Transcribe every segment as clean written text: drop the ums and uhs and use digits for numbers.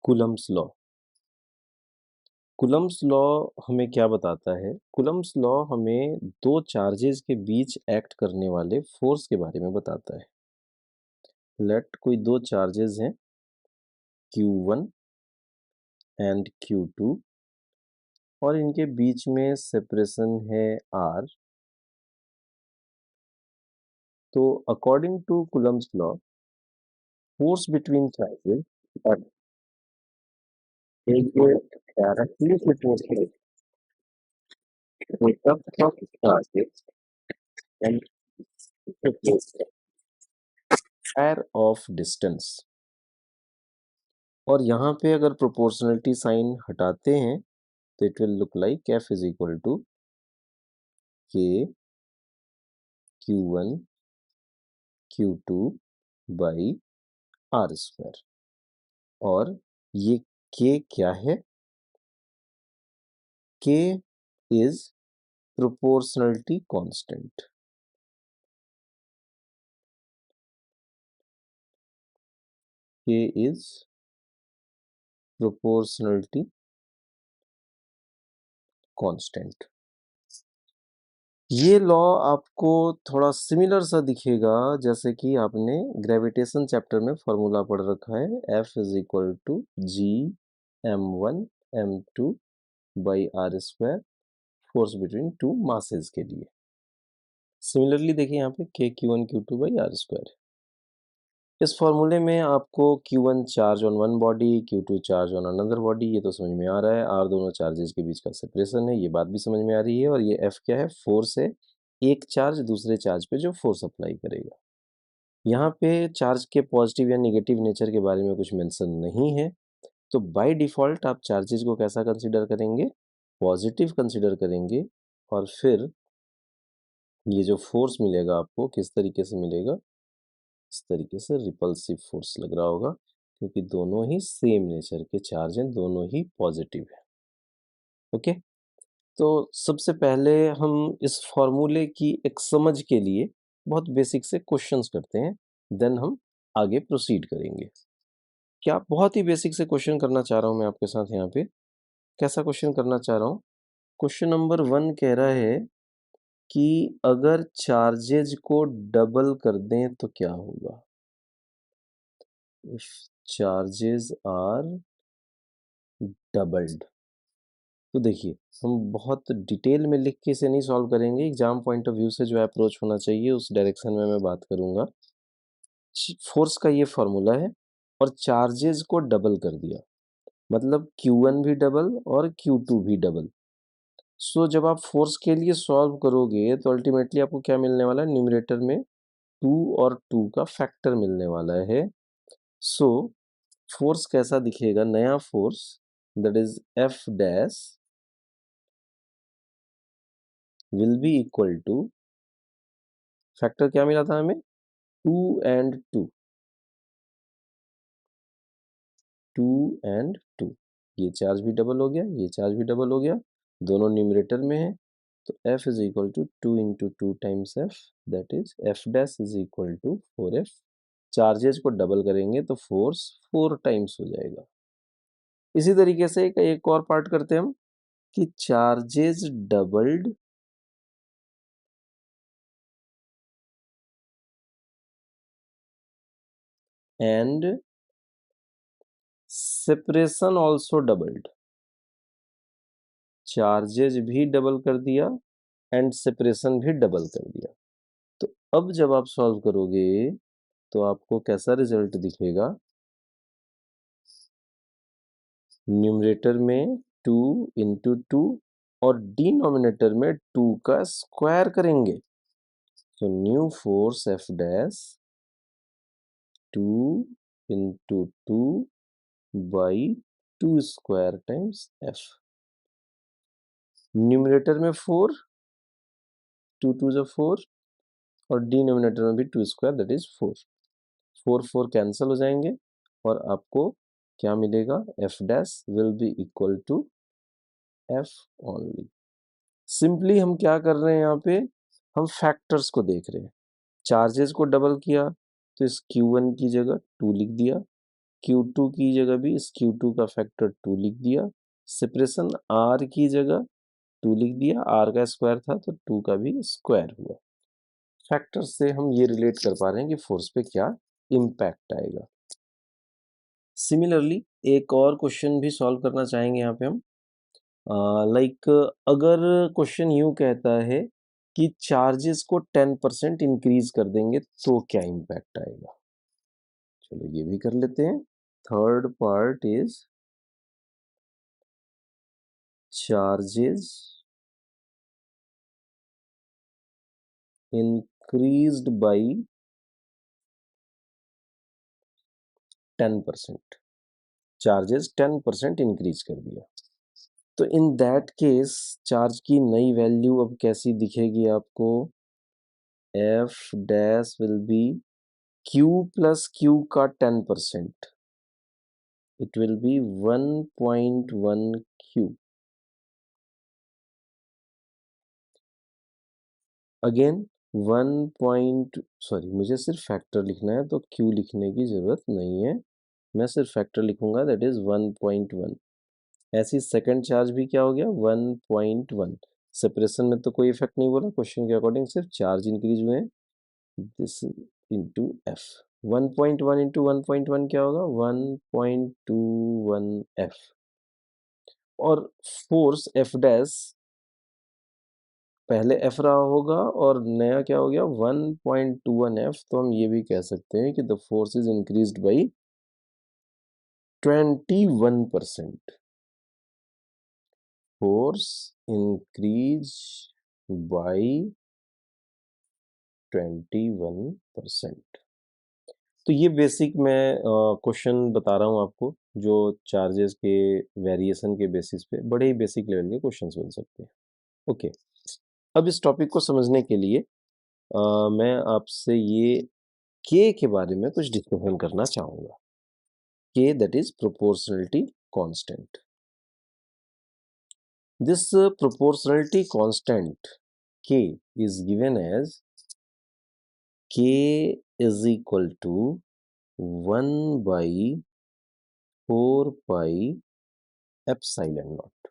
Coulomb's law. Coulomb's law हमें क्या बताता है? कूलम्ब्स लॉ हमें दो चार्जेस के बीच एक्ट करने वाले फोर्स के बारे में बताता है। लेट कोई दो चार्जेस हैं Q1 एंड Q2 और इनके बीच में सेपरेशन है R। तो according to Coulomb's law, force between charges एक directly proportional to the of charges and square of distance। और यहाँ पे अगर प्रोपोर्शनलिटी साइन हटाते हैं तो it will look like F is equal to K Q1 Q2 by R square. और ये K क्या है? K is proportionality constant. K is proportionality constant. ये लॉ आपको थोड़ा सिमिलर सा दिखेगा जैसे कि आपने ग्रेविटेशन चैप्टर में फॉर्मूला पढ़ रखा है, F is equal to G m1 m2 by are square, force between two masses के लिए। सिमिलरली देखिए यहाँ पे K Q1 Q2 by are square. इस फॉर्मूले में आपको Q1 charge on one body, Q2 charge on another body, ये तो समझ में आ रहा है। R दोनों चार्जेस के बीच का सेपरेशन है, ये बात भी समझ में आ रही है। और ये F क्या है? फोर्स है, एक चार्ज दूसरे चार्ज पे जो फोर्स अप्लाई करेगा। यहाँ पे चार्ज के पॉजिटिव या नेगेटिव नेचर के बारे में कुछ मेंशन नहीं है, तो बाय डिफ़ॉल्ट आप चार्जेस को कैसा कंसीडर करेंगे? पॉजिटिव कंसीडर करेंगे। और फिर ये जो फोर्स मिलेगा आपको किस तरीके से मिलेगा? इस तरीके से रिपल्सिव फोर्स लग रहा होगा, क्योंकि दोनों ही सेम नेचर के चार्ज हैं, दोनों ही पॉजिटिव हैं। ओके, तो सबसे पहले हम इस फॉर्मूले की एक समझ के लिए बहुत बेसिक से क्वेश्चंस करते हैं, देन हम आगे प्रोसीड करेंगे। क्या बहुत ही बेसिक से क्वेश्चन करना चाह रहा हूं मैं आपके साथ यहाँ पे। कैसा क्वेश्चन करना चाह रहा हूँ? क्वेश्चन नंबर 1 कह रहा है कि अगर चार्जेज को डबल कर दें तो क्या होगा? If charges are doubled. तो देखिए, हम बहुत डिटेल में लिख के इसे नहीं सॉल्व करेंगे, एग्जाम पॉइंट ऑफ व्यू से जो अप्रोच होना चाहिए उस डायरेक्शन में मैं बात करूंगा। फोर्स का ये फॉर्मूला है और चार्जेस को डबल कर दिया, मतलब Q1 भी डबल और Q2 भी डबल। सो जब आप फोर्स के लिए सॉल्व करोगे तो अल्टीमेटली आपको क्या मिलने वाला है? न्यूमरेटर में 2 और 2 का फैक्टर मिलने वाला है। सो फोर्स कैसा दिखेगा? नया force that is F dash will be equal to, factor क्या मिला था हमें? 2 एंड 2, 2 एंड 2। ये चार्ज भी डबल हो गया, ये चार्ज भी डबल हो गया, दोनों न्यूमरेटर में है। तो F is equal to 2 into 2 times F, that is F dash is equal to 4F। Charges को डबल करेंगे तो फोर्स 4 टाइम्स हो जाएगा। इसी तरीके से एक और पार्ट करते हैं हम कि charges doubled and separation also doubled. Charges भी डबल कर दिया एंड सेपरेशन भी डबल कर दिया। तो अब जब आप सॉल्व करोगे तो आपको कैसा रिजल्ट दिखेगा? न्यूमरेटर में 2 इंटू 2 और डिनोमिनेटर में 2 का स्क्वायर करेंगे। तो new force F dash 2 into 2 by 2 square times F। Numerator में 4, 2 2 जो 4 और डिनोमिनेटर में भी 2 स्क्वायर दैट इज 4। 4 4 कैंसिल हो जाएंगे और आपको क्या मिलेगा? F dash will be equal to F only. Simply हम क्या कर रहे हैं यहाँ पे? हम फैक्टर्स को देख रहे हैं। चार्जेस को डबल किया तो इस Q1 की जगह 2 लिख दिया, Q2 की जगह भी इस Q2 का फैक्टर 2 लिख दिया, सेपरेशन R की जगह 2 लिख दिया, R का स्क्वायर था तो 2 का भी स्क्वायर हुआ। फैक्टर से हम ये रिलेट कर पा रहे हैं कि फोर्स पे क्या इम्पैक्ट आएगा। सिमिलरली एक और क्वेश्चन भी सॉल्व करना चाहेंगे यहाँ पे हम। लाइक अगर क्वेश्चन यूं कहता है कि चार्जेस को 10% इंक्रीज कर देंगे तो क्या इम्पैक्ट आएगा। चलो ये भी कर लेते हैं। Third part is charges increased by 10%। Charges 10% increase कर दिया तो इन दैट केस चार्ज की नई वैल्यू अब कैसी दिखेगी आपको। F dash will B Q plus Q का 10%, it will be 1.1 Q. Again 1 मुझे सिर्फ फैक्टर लिखना है तो Q लिखने की जरूरत नहीं है, मैं सिर्फ फैक्टर लिखूंगा, दैट इज 1.1। ऐसी सेकंड चार्ज भी क्या हो गया 1.1। सेपरेशन में तो कोई इफेक्ट नहीं बोला, क्वेश्चन के अकॉर्डिंग सिर्फ चार्ज इंक्रीज हुए हैं, दिस इंटू एफ। 1.1 इंटू 1.1 क्या होगा 1.21 एफ। और फोर्स एफ डैश पहले एफ रहा होगा और नया क्या हो गया 1.21 एफ, तो हम ये भी कह सकते हैं कि the force is increased by 21%। Force increase by 21%। तो ये बेसिक मैं क्वेश्चन बता रहा हूँ आपको, जो चार्जेस के वेरिएशन के बेसिस पे बड़े ही बेसिक लेवल के क्वेश्चंस बन सकते हैं। ओके, अब इस टॉपिक को समझने के लिए मैं आपसे ये के के बारे में कुछ डिस्कशन करना चाहूंगा। K that is proportionality constant. This proportionality constant K is given as K is equal to 1 by 4 pi epsilon not.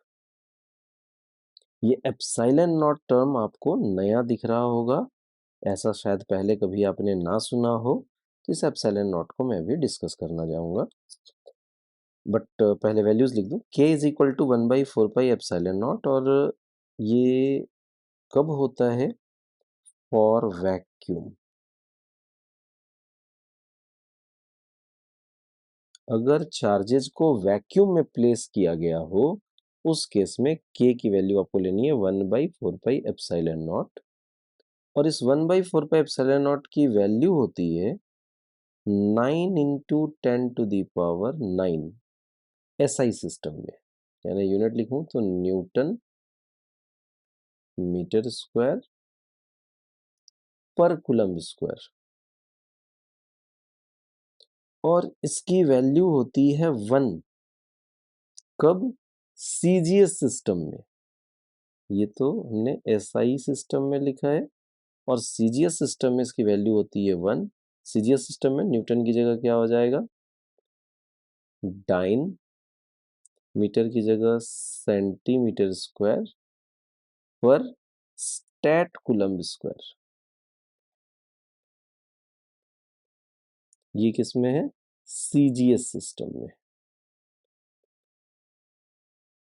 ये एप्सिलॉन नॉट टर्म आपको नया दिख रहा होगा, ऐसा शायद पहले कभी आपने ना सुना हो, तो इस एप्सिलॉन नॉट को मैं भी डिस्कस करना चाहूंगा। बट पहले वैल्यूज लिख दूं, k is equal to 1/4 pi epsilon not, और ये कब होता है फॉर वैक्यूम। अगर चार्जेस को वैक्यूम में प्लेस किया गया हो उस केस में k की वैल्यू आपको लेनी है 1/4 पाई एप्सिलॉन नॉट, और इस 1/4 पाई एप्सिलॉन नॉट की वैल्यू होती है 9 इंटू 10⁹ एसआई सिस्टम में, यानी यूनिट लिखूं तो न्यूटन मीटर स्क्वायर पर कूलम स्क्वायर, और इसकी वैल्यू होती है 1 कब सीजीएस सिस्टम में। ये तो हमने एसआई सिस्टम में लिखा है, और सीजीएस सिस्टम में इसकी वैल्यू होती है 1। सीजीएस सिस्टम में न्यूटन की जगह क्या हो जाएगा डाइन, मीटर की जगह सेंटीमीटर स्क्वायर पर स्टैट कूलम स्क्वायर। ये किस में है सीजीएस सिस्टम में।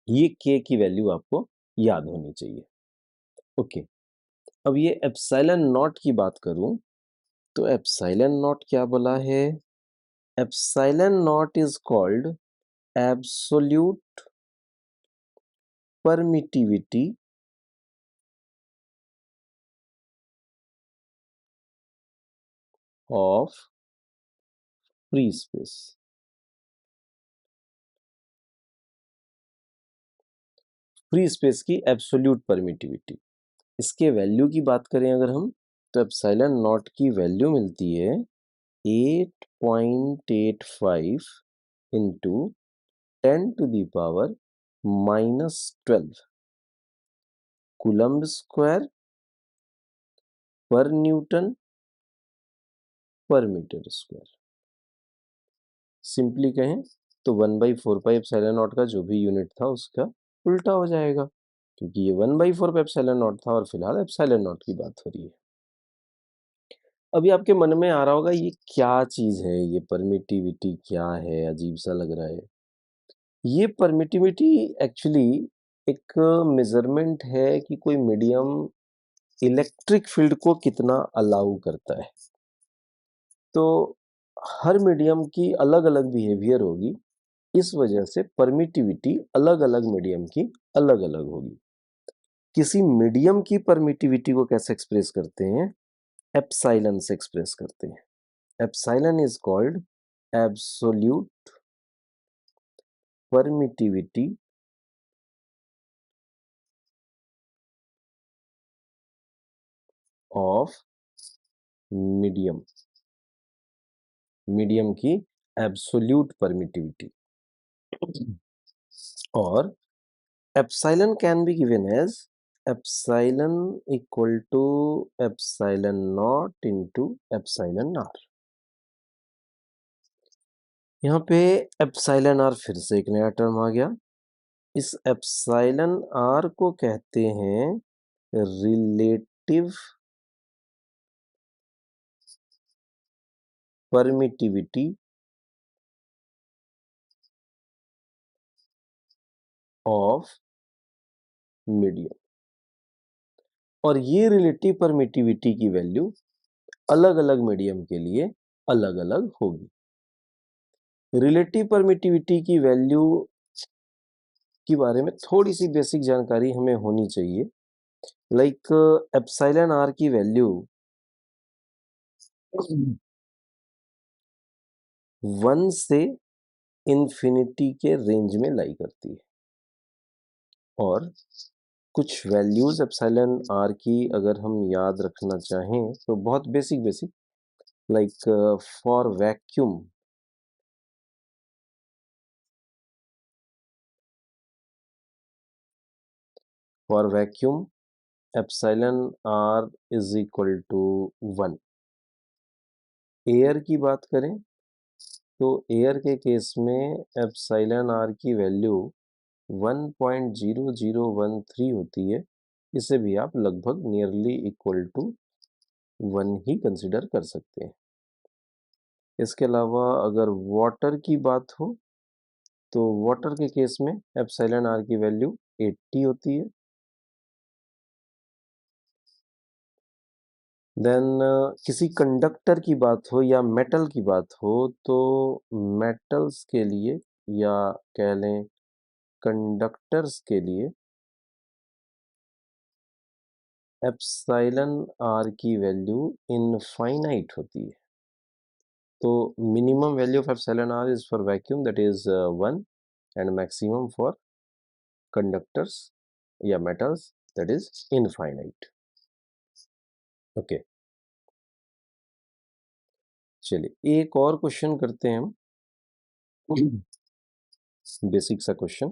ये के की वैल्यू आपको याद होनी चाहिए। ओके, अब ये एप्सिलॉन नॉट की बात करूं तो एप्सिलॉन नॉट क्या बोला है, epsilon not is called absolute permittivity of free space. Free space की एब्सोल्यूट परमिटिविटी, इसके वैल्यू की बात करें अगर हम, तो एप्सिलॉन नॉट की वैल्यू मिलती है 8.85 इंटू 10⁻⁻12 कूलम्ब स्क्वायर पर न्यूटन पर मीटर स्क्वायर। सिंपली कहें तो 1/4 पाई एप्सिलॉन नॉट का जो भी यूनिट था उसका उल्टा हो जाएगा, क्योंकि ये 1/4 पाई एप्सिलॉन नॉट था और फिलहाल एप्सिलॉन नॉट की बात हो रही है। अभी आपके मन में आ रहा होगा ये क्या चीज़ है, ये परमिटिविटी क्या है, अजीब सा लग रहा है। ये परमिटिविटी एक्चुअली एक मेजरमेंट है कि कोई मीडियम इलेक्ट्रिक फील्ड को कितना अलाउ करता है। तो हर मीडियम की अलग-अलग बिहेवियर होगी, इस वजह से परमिटिविटी अलग-अलग मीडियम की अलग-अलग होगी। किसी मीडियम की परमिटिविटी को कैसे एक्सप्रेस करते हैं? एप्सिलॉन से एक्सप्रेस करते हैं। Epsilon is called absolute permittivity of medium. Medium की एब्सोल्यूट परमिटिविटी। और epsilon can be given as epsilon equal to epsilon not into epsilon R. यहाँ पे एप्सिलॉन आर फिर से एक नया टर्म आ गया। इस एप्सिलॉन आर को कहते हैं रिलेटिव परमिटिविटी ऑफ मीडियम। और ये रिलेटिव परमिटिविटी की वैल्यू अलग-अलग मीडियम के लिए अलग-अलग होगी। रिलेटिव परमिटिविटी की वैल्यू के बारे में थोड़ी सी बेसिक जानकारी हमें होनी चाहिए। लाइक एप्सिलॉन आर की वैल्यू 1 से इंफिनिटी के रेंज में लाई करती है। और कुछ वैल्यूज एप्सिलॉन आर की अगर हम याद रखना चाहें तो बहुत basic like for vacuum epsilon are is equal to 1। Air की बात करें तो एयर के केस में एप्सिलॉन आर की वैल्यू 1.0013 होती है। इसे भी आप लगभग नियरली इक्वल टू 1 ही कंसिडर कर सकते हैं। इसके अलावा अगर वाटर की बात हो तो वाटर के केस में एप्सिलॉन आर की वैल्यू 80 होती है। देन किसी कंडक्टर की बात हो या मेटल की बात हो तो मेटल्स के लिए या कह लें कंडक्टर्स के लिए एप्सिलॉन आर की वैल्यू इनफाइनाइट होती है। तो minimum value of epsilon are is for vacuum that is 1 and maximum for conductors या metals that is infinite. Okay, चलिए एक और क्वेश्चन करते हैं हम। बेसिक सा क्वेश्चन।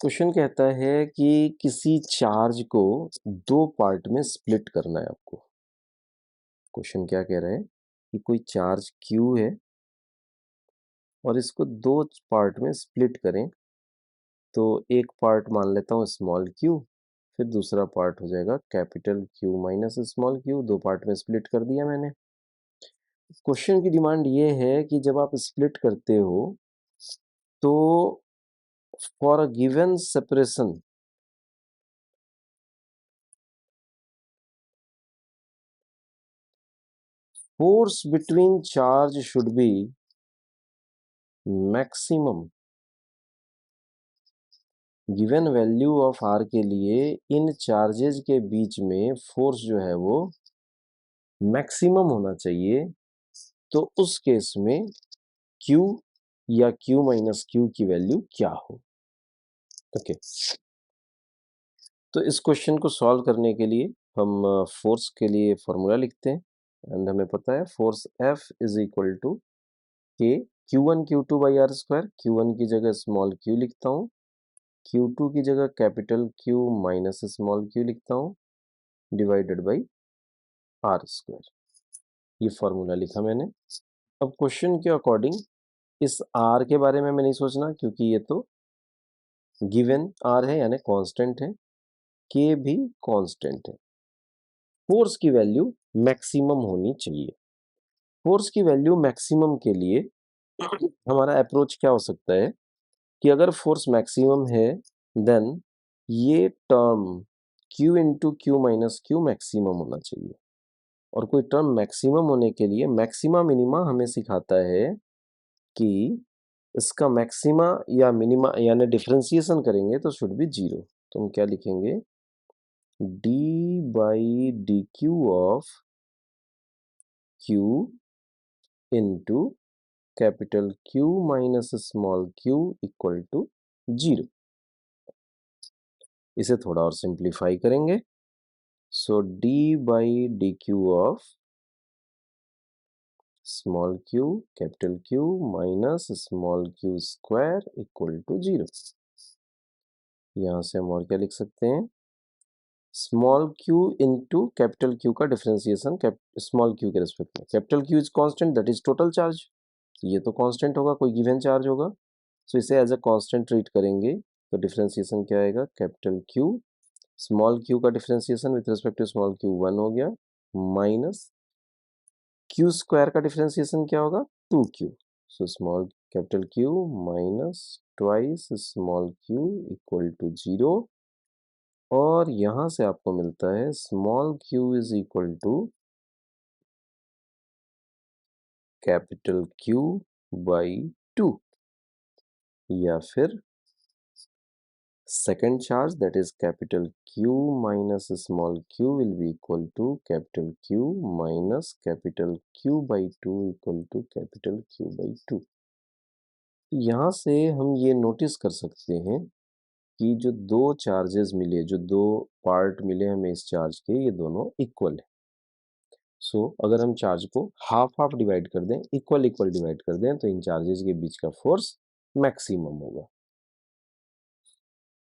क्वेश्चन कहता है कि किसी चार्ज को दो पार्ट में स्प्लिट करना है आपको। क्वेश्चन क्या कह रहा है कि कोई चार्ज Q है और इसको दो पार्ट में स्प्लिट करें। तो एक पार्ट मान लेता हूँ स्मॉल q, फिर दूसरा पार्ट हो जाएगा capital Q minus small q। दो पार्ट में स्प्लिट कर दिया मैंने। क्वेश्चन की डिमांड ये है कि जब आप स्प्लिट करते हो तो for a given separation force between charge should be maximum. Given value of r के लिए इन चार्जेज के बीच में फोर्स जो है वो मैक्सिमम होना चाहिए। तो उस केस में Q या Q माइनस Q की वैल्यू क्या हो। ओके, तो इस क्वेश्चन को सॉल्व करने के लिए हम फोर्स के लिए फॉर्मूला लिखते हैं। एंड हमें पता है force F is equal to K Q1 Q2 by are square. Q1 की जगह स्मॉल q लिखता हूँ, Q2 की जगह capital Q minus small q लिखता हूँ, डिवाइडेड बाई आर स्क्वायर। ये फॉर्मूला लिखा मैंने। अब क्वेश्चन के अकॉर्डिंग इस आर के बारे में हमें नहीं सोचना, क्योंकि ये तो गिवन आर है यानी कांस्टेंट है, के भी कांस्टेंट है। फोर्स की वैल्यू मैक्सिमम होनी चाहिए। फोर्स की वैल्यू मैक्सिमम के लिए हमारा अप्रोच क्या हो सकता है कि अगर फोर्स मैक्सिमम है देन ये term Q into Q minus Q maximum होना चाहिए। और कोई टर्म मैक्सिमम होने के लिए मैक्सिमा मिनिमा हमें सिखाता है कि इसका मैक्सिमा या मिनिमा यानी डिफरेंशिएशन करेंगे तो शुड बी जीरो। तो हम क्या लिखेंगे, d by d q of q into capital Q minus small q equal to zero. इसे थोड़ा और सिंप्लीफाई करेंगे, so d by d q of small q capital Q minus small q square equal to zero. यहां से हम और क्या लिख सकते हैं, small q into capital Q का डिफरेंशिएशन स्मॉल q के रेस्पेक्ट में। Capital Q is constant, that is total charge. ये तो कांस्टेंट होगा, कोई गिवन चार्ज होगा, सो इसे एज अ कांस्टेंट ट्रीट करेंगे। तो डिफरेंशिएशन क्या आएगा, कैपिटल Q स्मॉल q का differentiation with respect to small q 1 हो गया, माइनस q स्क्वायर का डिफरेंशिएशन क्या होगा, 2q। So small capital Q minus twice small q equal to zero. और यहां से आपको मिलता है small q is equal to capital Q by 2, या फिर second charge, that is capital Q minus small q will be equal to capital Q minus capital Q by 2 equal to capital Q by 2। यहाँ से हम ये notice कर सकते हैं कि जो दो चार्जेस मिले, जो दो पार्ट मिले हमें इस चार्ज के, ये दोनों इक्वल है। सो अगर हम चार्ज को हाफ हाफ डिवाइड कर दें, इक्वल इक्वल डिवाइड कर दें, तो इन चार्जेस के बीच का फोर्स मैक्सिमम होगा।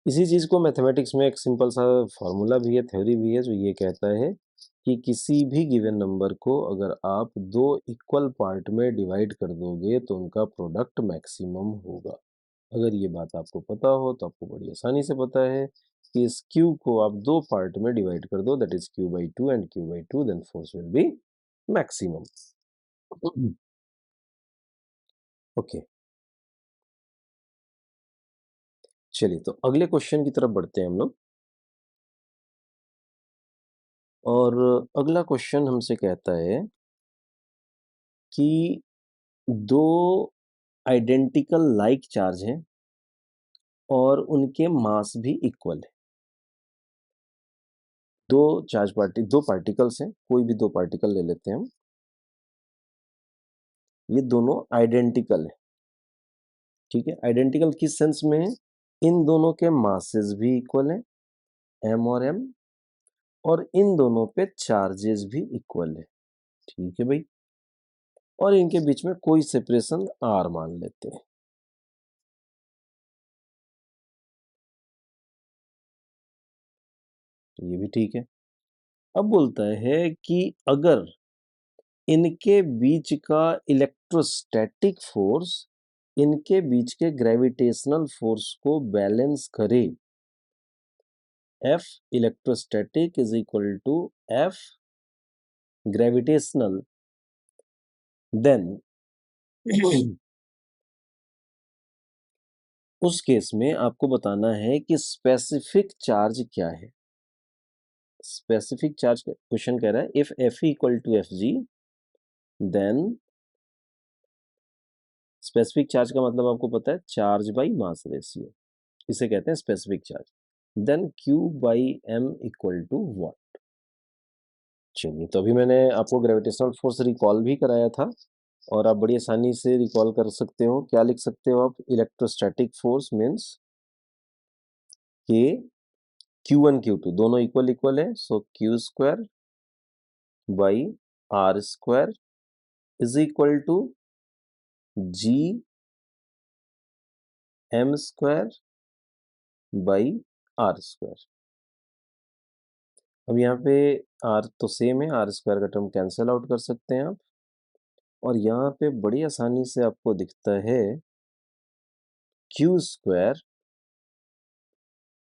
इसी चीज़ को मैथमेटिक्स में एक सिंपल सा फॉर्मूला भी है, थ्योरी भी है, जो ये कहता है कि किसी भी गिवन नंबर को अगर आप दो इक्वल पार्ट में डिवाइड कर दोगे तो उनका प्रोडक्ट मैक्सिमम होगा। अगर ये बात आपको पता हो तो आपको बड़ी आसानी से पता है कि इस q को आप दो पार्ट में डिवाइड कर दो, that is q by 2 and q by 2, then force will be maximum. Okay, चलिए तो अगले क्वेश्चन की तरफ बढ़ते हैं हम लोग। और अगला क्वेश्चन हमसे कहता है कि दो आइडेंटिकल लाइक चार्ज हैं और उनके मास भी इक्वल है। दो पार्टिकल्स हैं, कोई भी दो पार्टिकल ले लेते हैं हम, ये दोनों आइडेंटिकल है। ठीक है, आइडेंटिकल किस सेंस में है, इन दोनों के मासेस भी इक्वल है m और m, और इन दोनों पे चार्जेस भी इक्वल है। ठीक है भाई, और इनके बीच में कोई सेपरेशन r मान लेते हैं। तो ये भी ठीक है। अब बोलता है कि अगर इनके बीच का इलेक्ट्रोस्टैटिक फोर्स इनके बीच के ग्रेविटेशनल फोर्स को बैलेंस करे, F electrostatic is equal to F gravitational, then उस केस में आपको बताना है कि स्पेसिफिक चार्ज क्या है। स्पेसिफिक चार्ज क्वेश्चन कह रहा है if F equal to F G, then specific charge का मतलब आपको पता है, चार्ज बाई मास रेशियो, इसे कहते हैं specific charge. Then Q by M equal to what. चलिए, तो अभी मैंने आपको ग्रेविटेशनल फोर्स रिकॉल भी कराया था, और आप बड़ी आसानी से रिकॉल कर सकते हो। क्या लिख सकते हो आप, इलेक्ट्रोस्टैटिक फोर्स मीन्स के Q1 Q2 दोनों इक्वल इक्वल है, so Q square by R square is equal to G M square by R square. अब यहाँ पे R तो सेम है, R स्क्वायर का टर्म कैंसिल आउट कर सकते हैं आप, और यहाँ पे बड़ी आसानी से आपको दिखता है Q square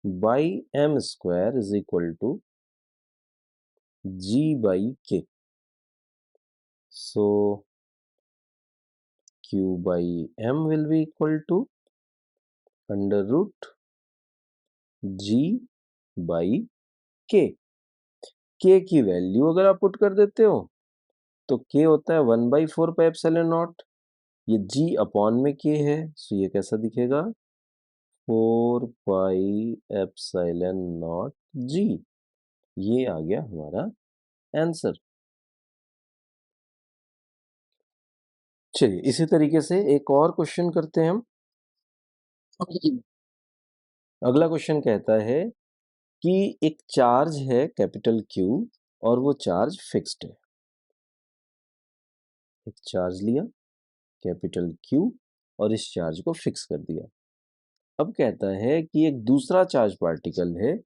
by M square is equal to G by K. So Q by M will be equal to under root G by K. K की वैल्यू अगर आप पुट कर देते हो तो K होता है 1/4 पाई एप्सिलॉन नॉट. ये G अपॉन में K है, सो ये कैसा दिखेगा 4 पाई एप्सिलॉन नॉट G. ये आ गया हमारा आंसर. चलिए इसी तरीके से एक और क्वेश्चन करते हैं हम. अगला क्वेश्चन कहता है कि एक चार्ज है कैपिटल Q और वो चार्ज फिक्स्ड है. एक चार्ज लिया कैपिटल Q और इस चार्ज को फिक्स कर दिया. अब कहता है कि एक दूसरा चार्ज पार्टिकल है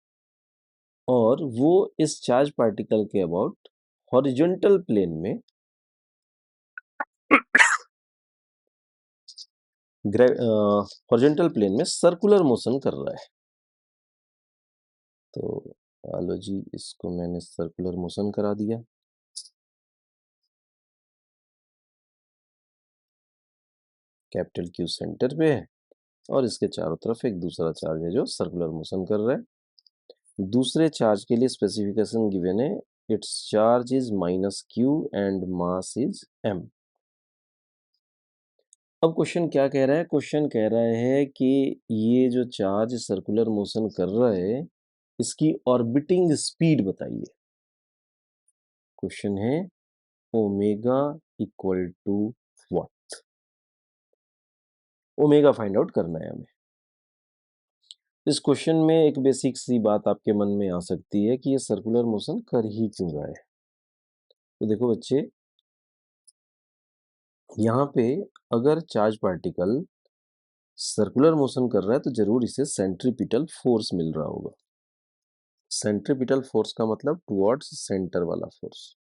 और वो इस चार्ज पार्टिकल के अबाउट हॉरिजॉन्टल प्लेन में हॉरिजॉन्टल प्लेन में सर्कुलर मोशन कर रहा है. तो लो जी, इसको मैंने सर्कुलर मोशन करा दिया. कैपिटल Q सेंटर पे है और इसके चारों तरफ एक दूसरा चार्ज है जो सर्कुलर मोशन कर रहा है. दूसरे चार्ज के लिए स्पेसिफिकेशन गिवन है. It's charge is -Q and mass is m. अब क्वेश्चन क्या कह रहा है? क्वेश्चन कह रहा है कि ये जो चार्ज सर्कुलर मोशन कर रहा है इसकी ऑर्बिटिंग स्पीड बताइए. क्वेश्चन है omega equal to what. Omega find out करना है हमें. इस क्वेश्चन में एक बेसिक सी बात आपके मन में आ सकती है कि ये सर्कुलर मोशन कर ही क्यों रहा है. तो देखो बच्चे, यहाँ पे अगर चार्ज पार्टिकल सर्कुलर मोशन कर रहा है तो जरूर इसे सेंट्रीपिटल फोर्स मिल रहा होगा. सेंट्रीपिटल फोर्स का मतलब टुवर्ड्स सेंटर वाला फोर्स.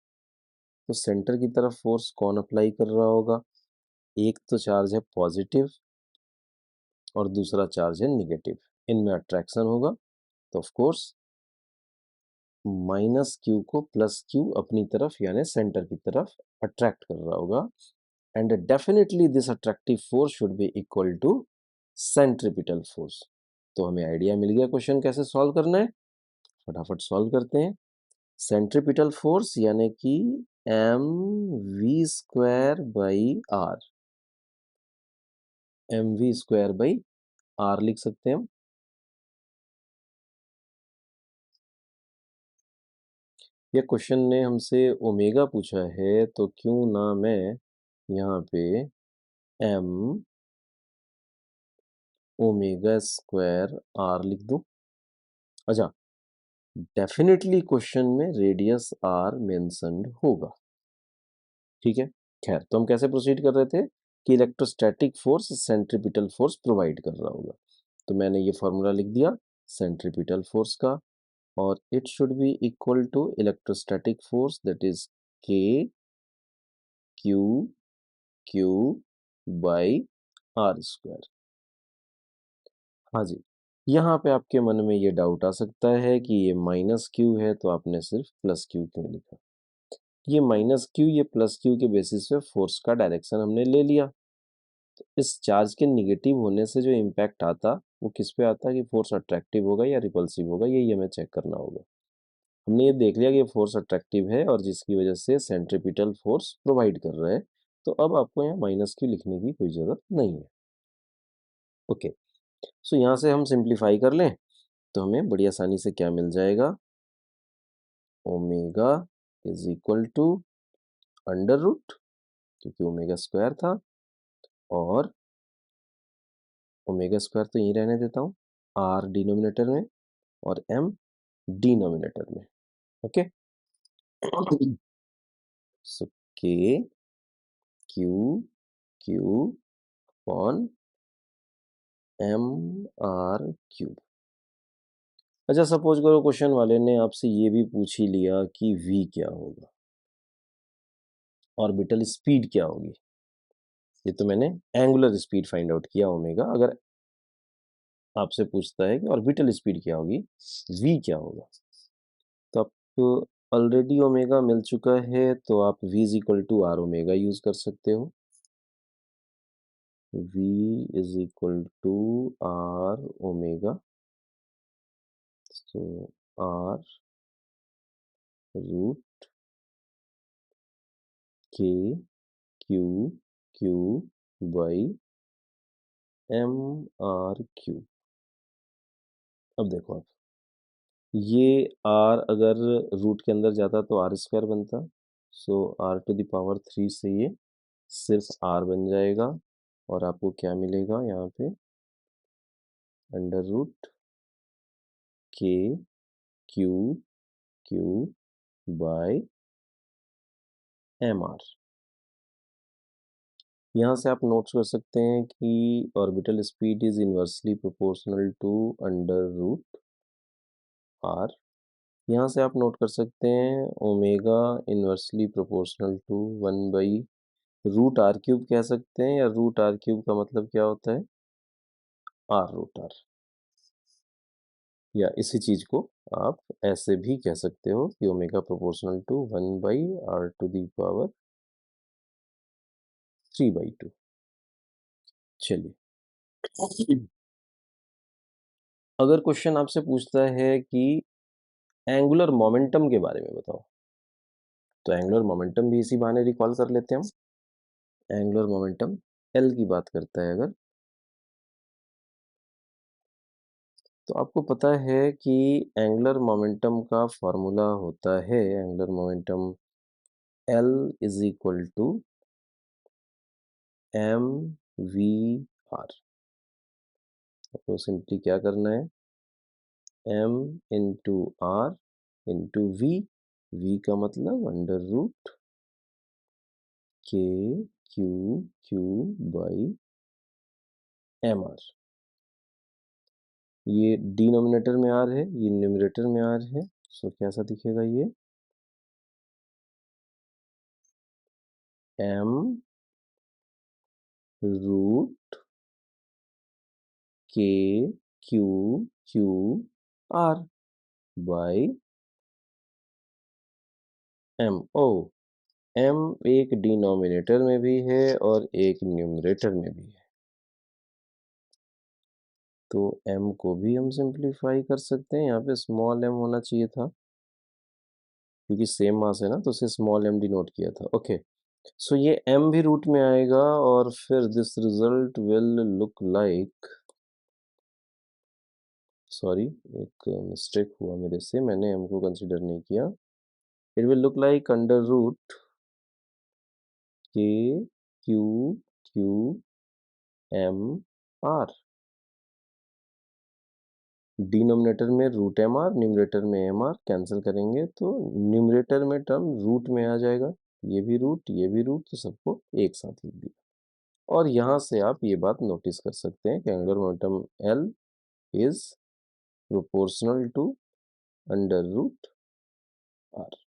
तो सेंटर की तरफ फोर्स कौन अप्लाई कर रहा होगा? एक तो चार्ज है पॉजिटिव और दूसरा चार्ज है निगेटिव. इनमें अट्रैक्शन होगा तो ऑफ कोर्स -Q को +Q अपनी तरफ यानी सेंटर की तरफ अट्रैक्ट कर रहा होगा. And definitely this attractive force should be equal to centripetal force. तो हमें आइडिया मिल गया क्वेश्चन कैसे सॉल्व करना है. फटाफट सॉल्व करते हैं. सेंट्रीपिटल फोर्स यानी कि mv² by are. mv² by are लिख सकते हैं हम. ये क्वेश्चन ने हमसे ओमेगा पूछा है तो क्यों ना मैं यहाँ पे m ओमेगा स्क्वायर आर लिख दूं. अच्छा, डेफिनेटली क्वेश्चन में रेडियस आर मेंशन्ड होगा. ठीक है. खैर, तो हम कैसे प्रोसीड कर रहे थे कि electrostatic force centripetal force provide कर रहा होगा. तो मैंने ये फॉर्मूला लिख दिया सेंट्रीपिटल फोर्स का और it should be equal to electrostatic force that is k Q Q by are square. हाँ जी. यहाँ पे आपके मन में ये डाउट आ सकता है कि ये -Q है तो आपने सिर्फ +Q क्यों लिखा. ये -Q ये +Q के बेसिस पे फोर्स का डायरेक्शन हमने ले लिया. तो इस चार्ज के निगेटिव होने से जो इम्पैक्ट आता वो किस पे आता कि फोर्स अट्रैक्टिव होगा या रिपल्सिव होगा, यही हमें चेक करना होगा. हमने ये देख लिया कि फोर्स अट्रैक्टिव है और जिसकी वजह से सेंट्रीपिटल फोर्स प्रोवाइड कर रहा है. तो अब आपको यहाँ -Q लिखने की कोई ज़रूरत नहीं है. ओके. सो यहाँ से हम सिंप्लीफाई कर लें तो हमें बड़ी आसानी से क्या मिल जाएगा. Omega is equal to under root, क्योंकि ओमेगा स्क्वायर था, और ओमेगा स्क्वायर तो यहीं रहने देता हूँ, आर डिनोमिनेटर में और एम डिनोमिनेटर में. Okay. So K Q Q upon M R cube. अच्छा, सपोज करो क्वेश्चन वाले ने आपसे ये भी पूछ ही लिया कि v क्या होगा. ऑर्बिटल स्पीड क्या होगी। ये तो मैंने एंगुलर स्पीड फाइंड आउट किया ओमेगा। अगर आपसे पूछता है कि ऑर्बिटल स्पीड क्या होगी, v क्या होगा, तो आपको ऑलरेडी ओमेगा मिल चुका है, तो आप v is equal to R omega use कर सकते हो। v is equal to R omega, so r root k q q by M R Q. अब देखो आप, ये r अगर रूट के अंदर जाता तो आर स्क्वायर बनता, सो r टू द पावर 3 से ये सिर्फ r बन जाएगा, और आपको क्या मिलेगा यहाँ पे, अंडर रूट के Q Q by M R. यहाँ से आप नोट्स कर सकते हैं कि orbital speed is inversely proportional to under root R. यहाँ से आप नोट कर सकते हैं omega inversely proportional to 1 by root R cube कह सकते हैं, या रूट आर क्यूब का मतलब क्या होता है, आर रूट आर। या इसी चीज को आप ऐसे भी कह सकते हो कि ओमेगा प्रोपोर्शनल टू 1/r⁴ चलिए, अगर क्वेश्चन आपसे पूछता है कि एंगुलर मोमेंटम के बारे में बताओ, तो एंगुलर मोमेंटम भी इसी बहाने रिकॉल कर लेते हैं हम। एंगुलर मोमेंटम एल की बात करता है अगर, तो आपको पता है कि एंगुलर मोमेंटम का फॉर्मूला होता है, angular momentum L is equal to M V R. आपको सिंपली क्या करना है, M into R into V, V का मतलब अंडर रूट के Q Q by M R. ये डिनोमिनेटर में आर है, ये न्यूमरेटर में आर है, सो कैसा दिखेगा ये, एम रूट के Q Q R by M. ओ, एम एक डिनोमिनेटर में भी है और एक न्यूमरेटर में भी है, तो m को भी हम सिंप्लीफाई कर सकते हैं। यहाँ पे स्मॉल m होना चाहिए था, क्योंकि सेम मास है ना, तो उसे स्मॉल m डिनोट किया था। ओके, सो ये m भी रूट में आएगा, और फिर this result will look like, sorry एक मिस्टेक हुआ मेरे से, मैंने m को कंसिडर नहीं किया। It will look like under root के Q q m r. Denominator में रूट एम आर, न्यूमरेटर में एम आर, कैंसिल करेंगे तो न्यूमरेटर में टर्म रूट में आ जाएगा, ये भी रूट ये भी रूट, तो सबको एक साथ लिख दिया। और यहाँ से आप ये बात नोटिस कर सकते हैं कि angular momentum L is proportional to under root are.